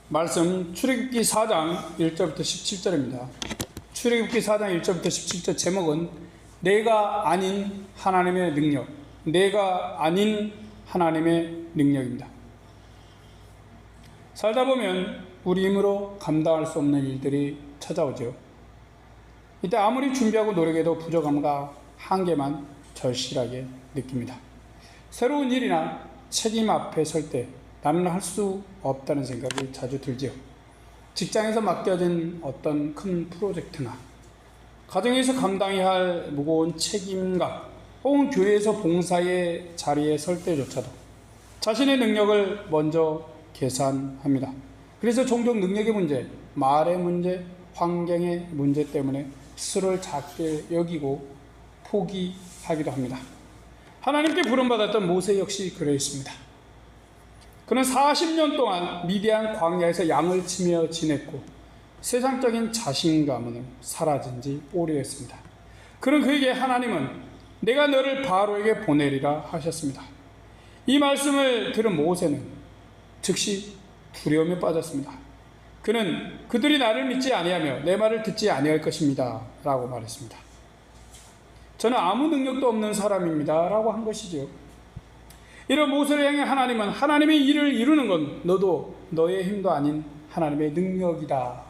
말씀 출애굽기 4장 1절부터 17절입니다. 출애굽기 4장 1절부터 17절 제목은 내가 아닌 하나님의 능력, 내가 아닌 하나님의 능력입니다. 살다 보면 우리 힘으로 감당할 수 없는 일들이 찾아오죠. 이때 아무리 준비하고 노력해도 부족함과 한계만 절실하게 느낍니다. 새로운 일이나 책임 앞에 설 때 나는 할 수 없다는 생각이 자주 들지요. 직장에서 맡겨진 어떤 큰 프로젝트나 가정에서 감당해야 할 무거운 책임감, 혹은 교회에서 봉사의 자리에 설 때조차도 자신의 능력을 먼저 계산합니다. 그래서 종종 능력의 문제, 말의 문제, 환경의 문제 때문에 스스로를 작게 여기고 포기하기도 합니다. 하나님께 부름받았던 모세 역시 그러했습니다. 그는 40년 동안 미디안 광야에서 양을 치며 지냈고 세상적인 자신감은 사라진 지 오래였습니다. 그는 그에게 하나님은 내가 너를 바로에게 보내리라 하셨습니다. 이 말씀을 들은 모세는 즉시 두려움에 빠졌습니다. 그는 그들이 나를 믿지 아니하며 내 말을 듣지 아니할 것입니다 라고 말했습니다. 저는 아무 능력도 없는 사람입니다 라고 한 것이죠. 이런 모세를 향해 하나님은 하나님의 일을 이루는 건 너도 너의 힘도 아닌 하나님의 능력이다,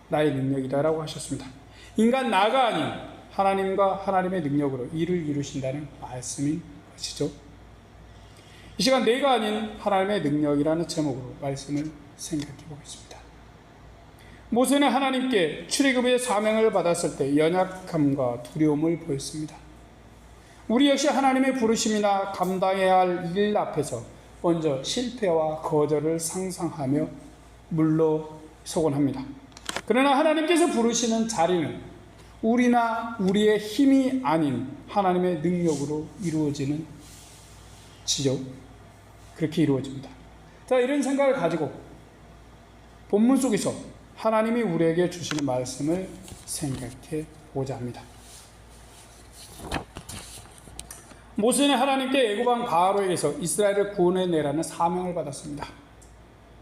나의 능력이다 라고 하셨습니다. 인간 나가 아닌 하나님과 하나님의 능력으로 일을 이루신다는 말씀인 것이죠. 이 시간 내가 아닌 하나님의 능력이라는 제목으로 말씀을 생각해 보겠습니다. 모세는 하나님께 출애굽의 사명을 받았을 때 연약함과 두려움을 보였습니다. 우리 역시 하나님의 부르심이나 감당해야 할 일 앞에서 먼저 실패와 거절을 상상하며 물러서곤 합니다. 그러나 하나님께서 부르시는 자리는 우리나 우리의 힘이 아닌 하나님의 능력으로 이루어지는 지죠. 그렇게 이루어집니다. 자, 이런 생각을 가지고 본문 속에서 하나님이 우리에게 주시는 말씀을 생각해 보자 합니다. 모세는 하나님께 애굽왕 바로에게서 이스라엘을 구원해내라는 사명을 받았습니다.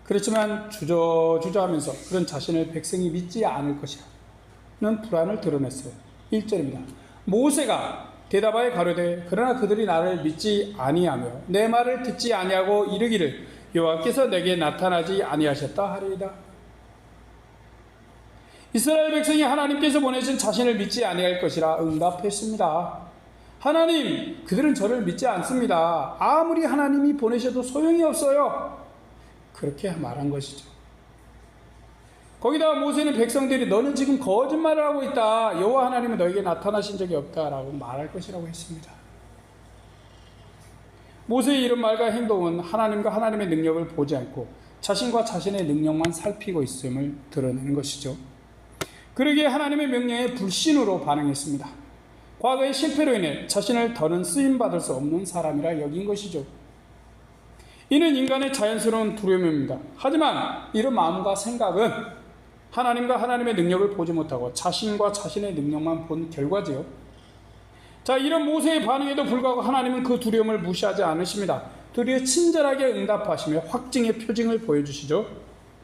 그렇지만 주저하면서 그런 자신을 백성이 믿지 않을 것이라는 불안을 드러냈어요. 1절입니다. 모세가 대답하여 가로되 그러나 그들이 나를 믿지 아니하며 내 말을 듣지 아니하고 이르기를 여호와께서 내게 나타나지 아니하셨다 하리이다. 이스라엘 백성이 하나님께서 보내신 자신을 믿지 아니할 것이라 응답했습니다. 하나님, 그들은 저를 믿지 않습니다. 아무리 하나님이 보내셔도 소용이 없어요. 그렇게 말한 것이죠. 거기다가 모세는 백성들이 너는 지금 거짓말을 하고 있다, 여호와 하나님은 너에게 나타나신 적이 없다라고 말할 것이라고 했습니다. 모세의 이런 말과 행동은 하나님과 하나님의 능력을 보지 않고 자신과 자신의 능력만 살피고 있음을 드러내는 것이죠. 그러기에 하나님의 명령에 불신으로 반응했습니다. 과거의 실패로 인해 자신을 더는 쓰임받을 수 없는 사람이라 여긴 것이죠. 이는 인간의 자연스러운 두려움입니다. 하지만 이런 마음과 생각은 하나님과 하나님의 능력을 보지 못하고 자신과 자신의 능력만 본 결과지요. 자, 이런 모세의 반응에도 불구하고 하나님은 그 두려움을 무시하지 않으십니다. 도리어 친절하게 응답하시며 확증의 표징을 보여주시죠.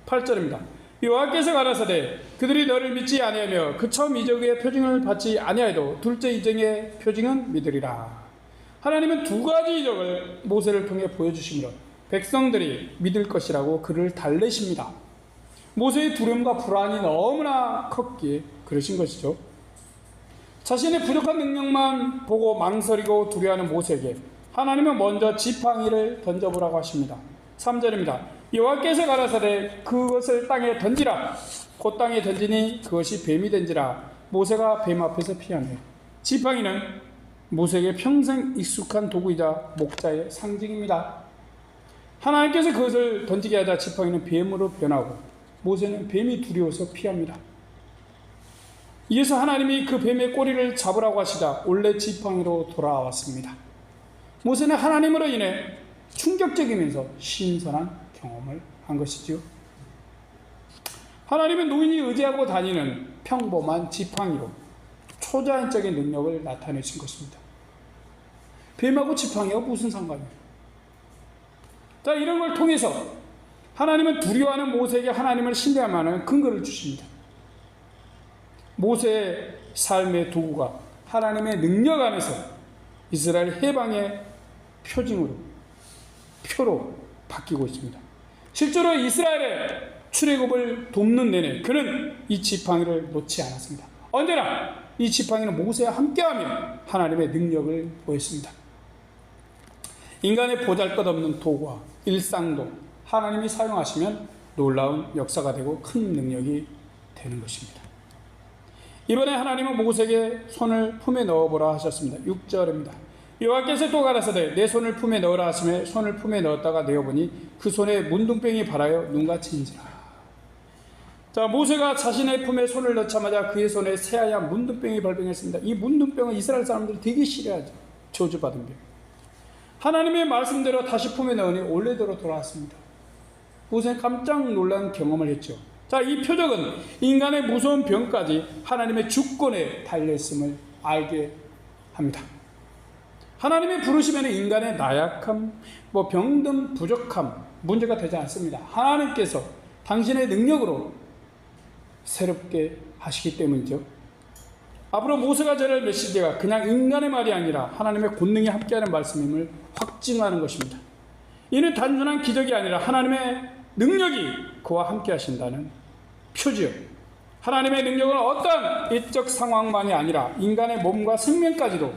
8절입니다. 여호와께서 가라사대 그들이 너를 믿지 아니하며 그 처음 이적의 표징을 받지 아니하여도 둘째 이적의 표징은 믿으리라. 하나님은 두 가지 이적을 모세를 통해 보여주시므로 백성들이 믿을 것이라고 그를 달래십니다. 모세의 두려움과 불안이 너무나 컸기에 그러신 것이죠. 자신의 부족한 능력만 보고 망설이고 두려워하는 모세에게 하나님은 먼저 지팡이를 던져보라고 하십니다. 3절입니다. 여호와께서 가라사대 그것을 땅에 던지라. 곧 땅에 던지니 그것이 뱀이 된지라. 모세가 뱀 앞에서 피하네. 지팡이는 모세에게 평생 익숙한 도구이자 목자의 상징입니다. 하나님께서 그것을 던지게 하자 지팡이는 뱀으로 변하고 모세는 뱀이 두려워서 피합니다. 이어서 하나님이 그 뱀의 꼬리를 잡으라고 하시자 원래 지팡이로 돌아왔습니다. 모세는 하나님으로 인해 충격적이면서 신선한 경험을 한 것이지요. 하나님은 노인이 의지하고 다니는 평범한 지팡이로 초자연적인 능력을 나타내신 것입니다. 뱀하고 지팡이가 무슨 상관이에요? 자, 이런 걸 통해서 하나님은 두려워하는 모세에게 하나님을 신뢰하는 근거를 주십니다. 모세의 삶의 도구가 하나님의 능력 안에서 이스라엘 해방의 표로 바뀌고 있습니다. 실제로 이스라엘의 출애굽을 돕는 내내 그는 이 지팡이를 놓지 않았습니다. 언제나 이 지팡이는 모세와 함께하며 하나님의 능력을 보였습니다. 인간의 보잘것없는 도구와 일상도 하나님이 사용하시면 놀라운 역사가 되고 큰 능력이 되는 것입니다. 이번에 하나님은 모세에게 손을 품에 넣어보라 하셨습니다. 6절입니다. 여호와께서 또 가라사대 내 손을 품에 넣으라 하시매 손을 품에 넣었다가 내어보니 그 손에 문둥병이 발하여 눈같이인지라. 자, 모세가 자신의 품에 손을 넣자마자 그의 손에 새하얀 문둥병이 발병했습니다. 이 문둥병은 이스라엘 사람들이 되게 싫어하죠. 저주받은 병. 하나님의 말씀대로 다시 품에 넣으니 원래대로 돌아왔습니다. 모세는 깜짝 놀란 경험을 했죠. 자, 이 표적은 인간의 무서운 병까지 하나님의 주권에 달려있음을 알게 합니다. 하나님의 부르심에는 인간의 나약함, 병든 부족함 문제가 되지 않습니다. 하나님께서 당신의 능력으로 새롭게 하시기 때문이죠. 앞으로 모세가 전할 메시지가 그냥 인간의 말이 아니라 하나님의 권능이 함께하는 말씀임을 확증하는 것입니다. 이는 단순한 기적이 아니라 하나님의 능력이 그와 함께 하신다는 표지요. 하나님의 능력은 어떤 이적 상황만이 아니라 인간의 몸과 생명까지도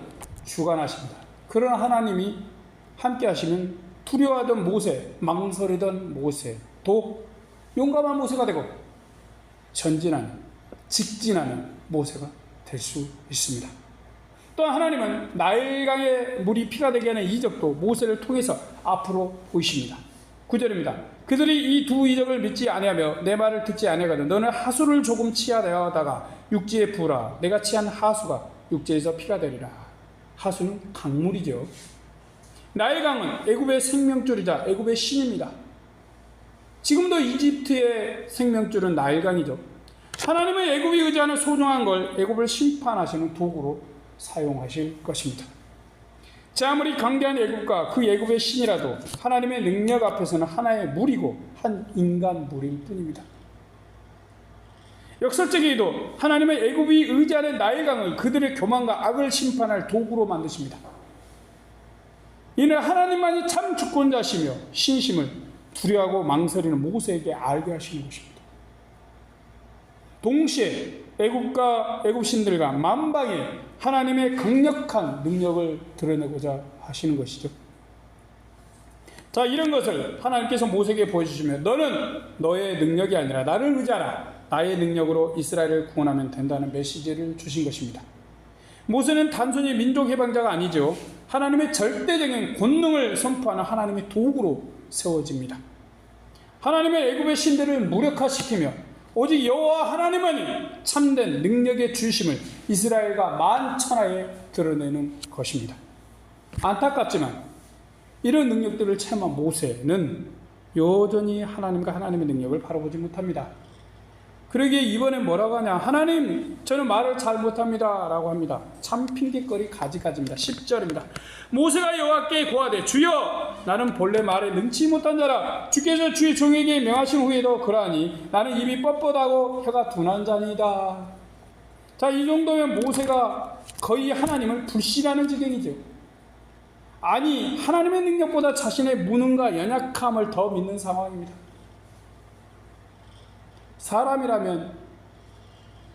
주관하십니다. 그런 하나님이 함께 하시면 두려워하던 모세, 망설이던 모세도 용감한 모세가 되고 전진하는, 직진하는 모세가 될 수 있습니다. 또한 하나님은 나일강의 물이 피가 되게 하는 이적도 모세를 통해서 앞으로 보이십니다. 9절입니다. 그들이 이 두 이적을 믿지 아니하며 내 말을 듣지 아니하거든 너는 하수를 조금 취하다가 육지에 부으라. 내가 취한 하수가 육지에서 피가 되리라. 하수는 강물이죠. 나일강은 애굽의 생명줄이자 애굽의 신입니다. 지금도 이집트의 생명줄은 나일강이죠. 하나님은 애굽이 의지하는 소중한 걸 애굽을 심판하시는 도구로 사용하실 것입니다. 자, 아무리 강대한 애굽과 그 애굽의 신이라도 하나님의 능력 앞에서는 하나의 물이고 한 인간 물일 뿐입니다. 역설적이게도 하나님의 애굽이 의지하는 나일강을 그들의 교만과 악을 심판할 도구로 만드십니다. 이는 하나님만이 참 주권자시며 신심을 두려워하고 망설이는 모세에게 알게 하시는 것입니다. 동시에 애굽과 애굽 신들과 만방에 하나님의 강력한 능력을 드러내고자 하시는 것이죠. 자, 이런 것을 하나님께서 모세에게 보여주시면 너는 너의 능력이 아니라 나를 의지하라. 나의 능력으로 이스라엘을 구원하면 된다는 메시지를 주신 것입니다. 모세는 단순히 민족 해방자가 아니죠. 하나님의 절대적인 권능을 선포하는 하나님의 도구로 세워집니다. 하나님의 애굽의 신들을 무력화시키며 오직 여호와 하나님만이 참된 능력의 주심을 이스라엘과 만천하에 드러내는 것입니다. 안타깝지만 이런 능력들을 체험한 모세는 여전히 하나님과 하나님의 능력을 바라보지 못합니다. 그러기에 이번에 뭐라고 하냐, 하나님 저는 말을 잘 못합니다 라고 합니다. 참 핑계거리 가지가지입니다. 10절입니다. 모세가 여호와께 고하되 주여 나는 본래 말에 능치 못한 자라. 주께서 주의 종에게 명하신 후에도 그러하니 나는 입이 뻣뻣하고 혀가 둔한 자니이다. 자, 이 정도면 모세가 거의 하나님을 불신하는 지경이죠. 아니, 하나님의 능력보다 자신의 무능과 연약함을 더 믿는 상황입니다. 사람이라면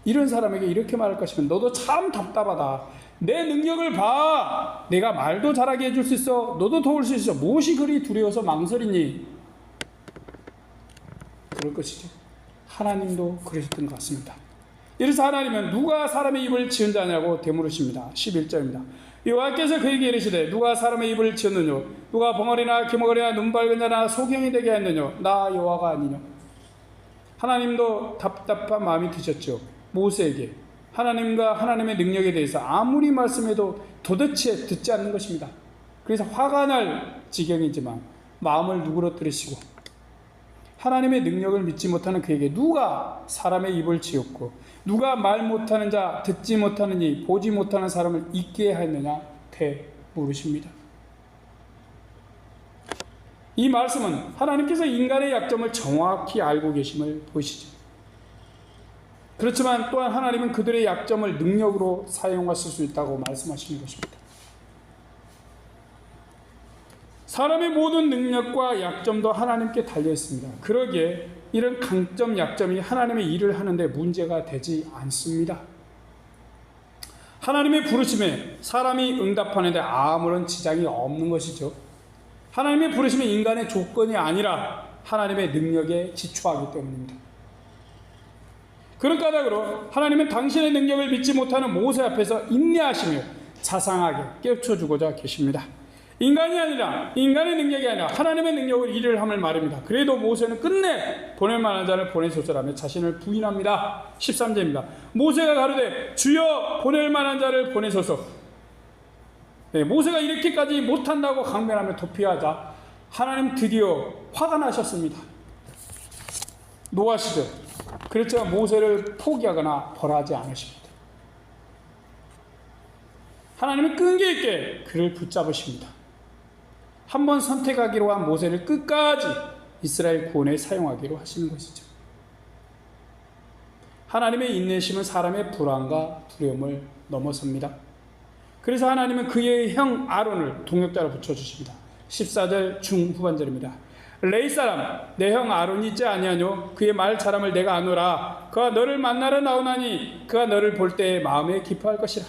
이런 사람에게 이렇게 말할 것이면 너도 참 답답하다. 내 능력을 봐. 내가 말도 잘하게 해줄 수 있어. 너도 도울 수 있어. 무엇이 그리 두려워서 망설이니? 그럴 것이죠. 하나님도 그러셨던 것 같습니다. 이래서 하나님은 누가 사람의 입을 지은 자냐고 되물으십니다. 11절입니다. 여호와께서 그에게 이르시되 누가 사람의 입을 지었느냐? 누가 벙어리나 기머거리나 눈 밝은 자나 소경이 되게 했느냐? 나 여호와가 아니냐? 하나님도 답답한 마음이 드셨죠. 모세에게 하나님과 하나님의 능력에 대해서 아무리 말씀해도 도대체 듣지 않는 것입니다. 그래서 화가 날 지경이지만 마음을 누그러뜨리시고 하나님의 능력을 믿지 못하는 그에게 누가 사람의 입을 지었고 누가 말 못하는 자, 듣지 못하는 이, 보지 못하는 사람을 있게 하였느냐 되물으십니다. 이 말씀은 하나님께서 인간의 약점을 정확히 알고 계심을 보시죠. 그렇지만 또한 하나님은 그들의 약점을 능력으로 사용하실 수 있다고 말씀하시는 것입니다. 사람의 모든 능력과 약점도 하나님께 달려 있습니다. 그러기에 이런 강점, 약점이 하나님의 일을 하는데 문제가 되지 않습니다. 하나님의 부르심에 사람이 응답하는데 아무런 지장이 없는 것이죠. 하나님의 부르심은 인간의 조건이 아니라 하나님의 능력에 기초하기 때문입니다. 그런 까닭으로 하나님은 당신의 능력을 믿지 못하는 모세 앞에서 인내하시며 자상하게 깨우쳐주고자 계십니다. 인간이 아니라, 인간의 능력이 아니라 하나님의 능력으로 일을 함을 말입니다. 그래도 모세는 끝내 보낼 만한 자를 보내소서라며 자신을 부인합니다. 13절입니다. 모세가 가로되 주여 보낼 만한 자를 보내소서. 네, 모세가 이렇게까지 못한다고 강변하며 도피하자 하나님 드디어 화가 나셨습니다. 노하시죠. 그렇지만 모세를 포기하거나 벌하지 않으십니다. 하나님은 끈기 있게 그를 붙잡으십니다. 한번 선택하기로 한 모세를 끝까지 이스라엘 구원에 사용하기로 하시는 것이죠. 하나님의 인내심은 사람의 불안과 두려움을 넘어섭니다. 그래서 하나님은 그의 형 아론을 동역자로 붙여주십니다. 14절 중후반절입니다. 레위 사람 내 형 아론이 있지 아니하뇨 그의 말 잘함을 내가 아노라 그가 너를 만나러 나오나니 그가 너를 볼 때 마음에 기뻐할 것이라.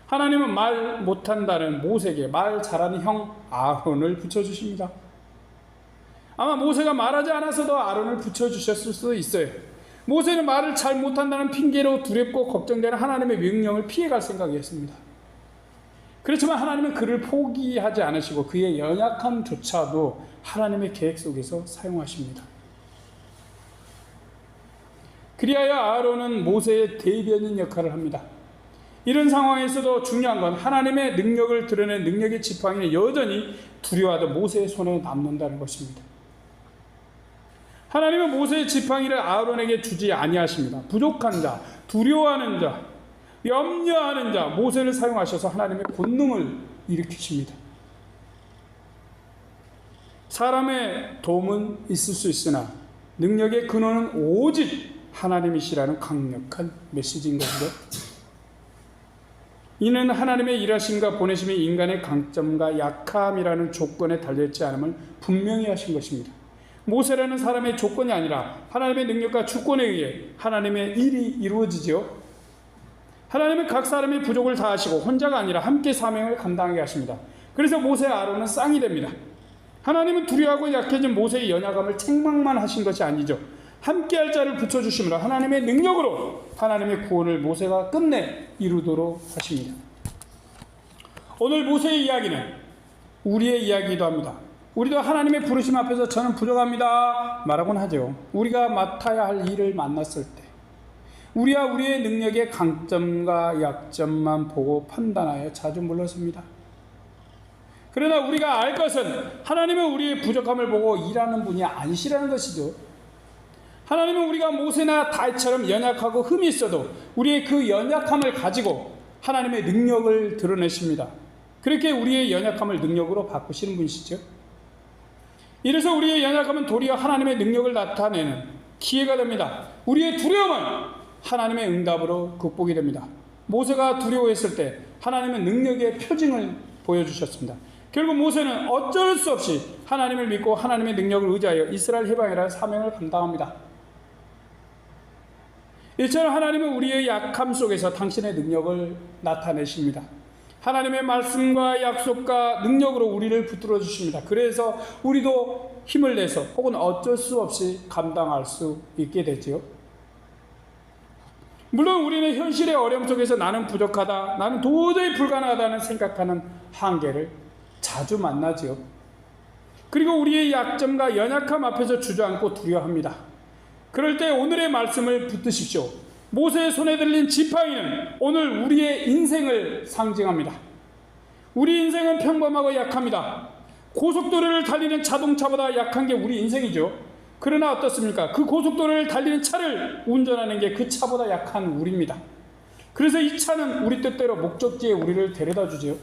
하나님은 말 못한다는 모세에게 말 잘하는 형 아론을 붙여주십니다. 아마 모세가 말하지 않아서도 아론을 붙여주셨을 수도 있어요. 모세는 말을 잘 못한다는 핑계로 두렵고 걱정되는 하나님의 명령을 피해갈 생각이었습니다. 그렇지만 하나님은 그를 포기하지 않으시고 그의 연약함조차도 하나님의 계획 속에서 사용하십니다. 그리하여 아론은 모세의 대변인 역할을 합니다. 이런 상황에서도 중요한 건 하나님의 능력을 드러낸 능력의 지팡이는 여전히 두려워하던 모세의 손에 남는다는 것입니다. 하나님은 모세의 지팡이를 아론에게 주지 아니하십니다. 부족한 자, 두려워하는 자, 염려하는 자, 모세를 사용하셔서 하나님의 권능을 일으키십니다. 사람의 도움은 있을 수 있으나 능력의 근원은 오직 하나님이시라는 강력한 메시지인 것이죠. 이는 하나님의 일하심과 보내심이 인간의 강점과 약함이라는 조건에 달려있지 않음을 분명히 하신 것입니다. 모세라는 사람의 조건이 아니라 하나님의 능력과 주권에 의해 하나님의 일이 이루어지죠. 하나님은 각 사람의 부족을 다하시고 혼자가 아니라 함께 사명을 감당하게 하십니다. 그래서 모세와 아론은 쌍이 됩니다. 하나님은 두려워하고 약해진 모세의 연약함을 책망만 하신 것이 아니죠. 함께할 자를 붙여주심으로 하나님의 능력으로 하나님의 구원을 모세가 끝내 이루도록 하십니다. 오늘 모세의 이야기는 우리의 이야기이기도 합니다. 우리도 하나님의 부르심 앞에서 저는 부족합니다 말하곤 하죠. 우리가 맡아야 할 일을 만났을 때 우리와 우리의 능력의 강점과 약점만 보고 판단하여 자주 물러섭니다. 그러나 우리가 알 것은 하나님은 우리의 부족함을 보고 일하는 분이 아니시라는 것이죠. 하나님은 우리가 모세나 다윗처럼 연약하고 흠이 있어도 우리의 그 연약함을 가지고 하나님의 능력을 드러내십니다. 그렇게 우리의 연약함을 능력으로 바꾸시는 분이시죠. 이래서 우리의 연약함은 도리어 하나님의 능력을 나타내는 기회가 됩니다. 우리의 두려움은 하나님의 응답으로 극복이 됩니다. 모세가 두려워했을 때 하나님은 능력의 표징을 보여주셨습니다. 결국 모세는 어쩔 수 없이 하나님을 믿고 하나님의 능력을 의지하여 이스라엘 해방이라는 사명을 감당합니다. 이처럼 하나님은 우리의 약함 속에서 당신의 능력을 나타내십니다. 하나님의 말씀과 약속과 능력으로 우리를 붙들어 주십니다. 그래서 우리도 힘을 내서 혹은 어쩔 수 없이 감당할 수 있게 되지요. 물론 우리는 현실의 어려움 속에서 나는 부족하다, 나는 도저히 불가능하다는 생각하는 한계를 자주 만나지요. 그리고 우리의 약점과 연약함 앞에서 주저앉고 두려워합니다. 그럴 때 오늘의 말씀을 붙드십시오. 모세의 손에 들린 지팡이는 오늘 우리의 인생을 상징합니다. 우리 인생은 평범하고 약합니다. 고속도로를 달리는 자동차보다 약한 게 우리 인생이죠. 그러나 어떻습니까? 그 고속도로를 달리는 차를 운전하는 게 그 차보다 약한 우리입니다. 그래서 이 차는 우리 뜻대로 목적지에 우리를 데려다 주지요.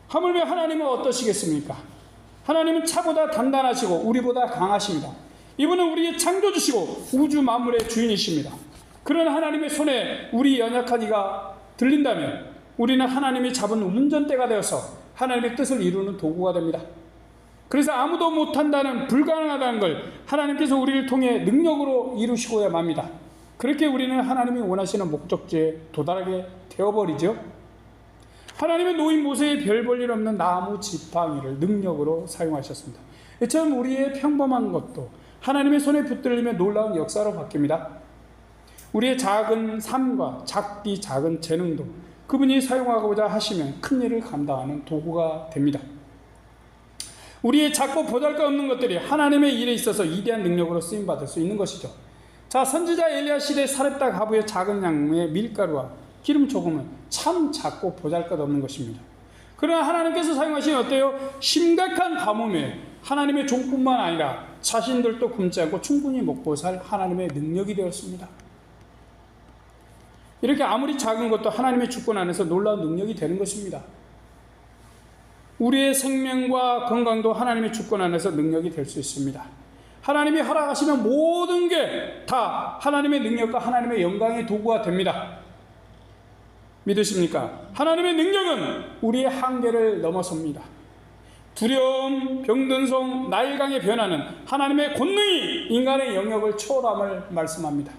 하물며 하나님은 어떠시겠습니까? 하나님은 차보다 단단하시고 우리보다 강하십니다. 이분은 우리의 창조주시고 우주 만물의 주인이십니다. 그런 하나님의 손에 우리 연약한 이가 들린다면 우리는 하나님이 잡은 운전대가 되어서 하나님의 뜻을 이루는 도구가 됩니다. 그래서 아무도 못한다는, 불가능하다는 걸 하나님께서 우리를 통해 능력으로 이루시고야 맙니다. 그렇게 우리는 하나님이 원하시는 목적지에 도달하게 되어버리죠. 하나님은 노인 모세의 별 볼 일 없는 나무 지팡이를 능력으로 사용하셨습니다. 이처럼 우리의 평범한 것도 하나님의 손에 붙들리며 놀라운 역사로 바뀝니다. 우리의 작은 삶과 작은 재능도 그분이 사용하고자 하시면 큰 일을 감당하는 도구가 됩니다. 우리의 작고 보잘것없는 것들이 하나님의 일에 있어서 위대한 능력으로 쓰임받을 수 있는 것이죠. 자, 선지자 엘리야 시대 사렙다 가부의 작은 양의 밀가루와 기름 조금은 참 작고 보잘것없는 것입니다. 그러나 하나님께서 사용하신 어때요? 심각한 가뭄에 하나님의 종뿐만 아니라 자신들도 굶지 않고 충분히 먹고 살 하나님의 능력이 되었습니다. 이렇게 아무리 작은 것도 하나님의 주권 안에서 놀라운 능력이 되는 것입니다. 우리의 생명과 건강도 하나님의 주권 안에서 능력이 될 수 있습니다. 하나님이 허락하시면 모든 게 다 하나님의 능력과 하나님의 영광의 도구가 됩니다. 믿으십니까? 하나님의 능력은 우리의 한계를 넘어섭니다. 두려움, 병든성, 나일강의 변화는 하나님의 권능이 인간의 영역을 초월함을 말씀합니다.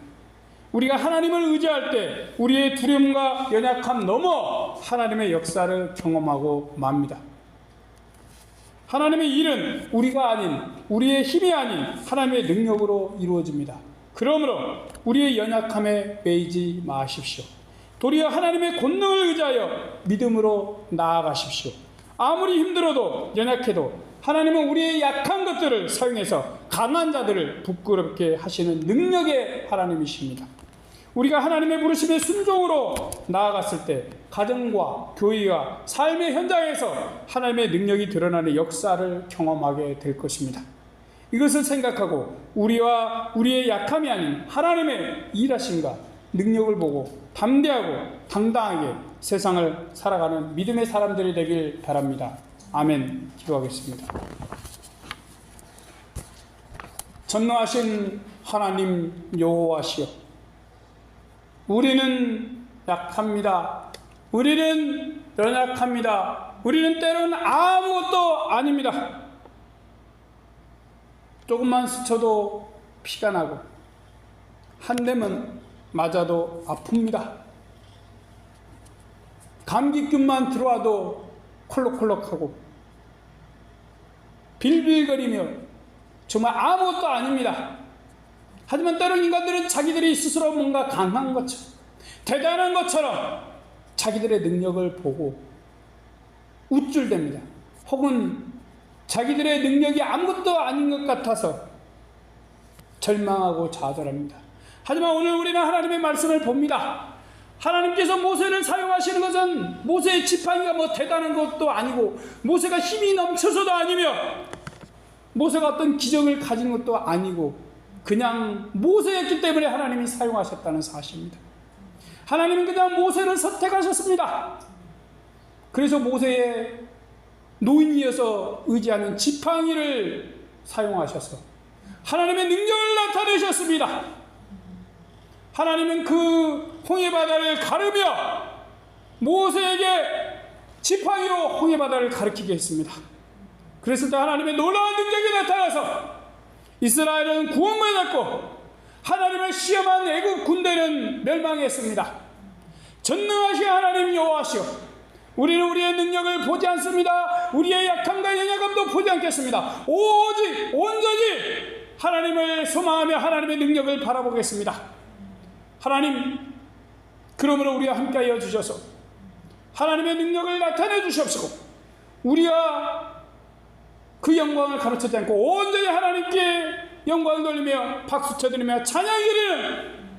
우리가 하나님을 의지할 때 우리의 두려움과 연약함 넘어 하나님의 역사를 경험하고 맙니다. 하나님의 일은 우리가 아닌, 우리의 힘이 아닌 하나님의 능력으로 이루어집니다. 그러므로 우리의 연약함에 매이지 마십시오. 도리어 하나님의 권능을 의지하여 믿음으로 나아가십시오. 아무리 힘들어도 연약해도 하나님은 우리의 약한 것들을 사용해서 강한 자들을 부끄럽게 하시는 능력의 하나님이십니다. 우리가 하나님의 부르심에 순종으로 나아갔을 때 가정과 교회와 삶의 현장에서 하나님의 능력이 드러나는 역사를 경험하게 될 것입니다. 이것을 생각하고 우리와 우리의 약함이 아닌 하나님의 일하심과 능력을 보고 담대하고 당당하게 세상을 살아가는 믿음의 사람들이 되길 바랍니다. 아멘. 기도하겠습니다. 전능하신 하나님 여호와시여, 우리는 약합니다. 우리는 연약합니다. 우리는 때로는 아무것도 아닙니다. 조금만 스쳐도 피가 나고 한 대면 맞아도 아픕니다. 감기균만 들어와도 콜록콜록하고 빌빌거리며 정말 아무것도 아닙니다. 하지만 때로는 인간들은 자기들이 스스로 뭔가 강한 것처럼, 대단한 것처럼 자기들의 능력을 보고 우쭐댑니다. 혹은 자기들의 능력이 아무것도 아닌 것 같아서 절망하고 좌절합니다. 하지만 오늘 우리는 하나님의 말씀을 봅니다. 하나님께서 모세를 사용하시는 것은 모세의 지팡이가 뭐 대단한 것도 아니고 모세가 힘이 넘쳐서도 아니며 모세가 어떤 기적을 가진 것도 아니고 그냥 모세였기 때문에 하나님이 사용하셨다는 사실입니다. 하나님은 그냥 모세를 선택하셨습니다. 그래서 모세의 노인이어서 의지하는 지팡이를 사용하셔서 하나님의 능력을 나타내셨습니다. 하나님은 그 홍해바다를 가르며 모세에게 지팡이로 홍해바다를 가르치게 했습니다. 그랬을 때 하나님의 놀라운 능력이 나타나서 이스라엘은 구원받았고 하나님을 시험한 애국 군대는 멸망했습니다. 전능하신 하나님 여호와시여, 우리는 우리의 능력을 보지 않습니다. 우리의 약함과 연약함도 보지 않겠습니다. 오직 온전히 하나님을 소망하며 하나님의 능력을 바라보겠습니다. 하나님, 그러므로 우리와 함께하여 주셔서 하나님의 능력을 나타내 주시옵시고 우리가 그 영광을 가르치지 않고 온전히 하나님께 영광을 돌리며 박수 쳐드리며 찬양 드리는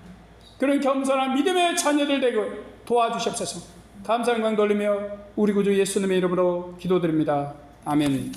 그런 겸손한 믿음의 자녀들 되고 도와주시옵소서. 감사 영광 돌리며 우리 구주 예수님의 이름으로 기도드립니다. 아멘.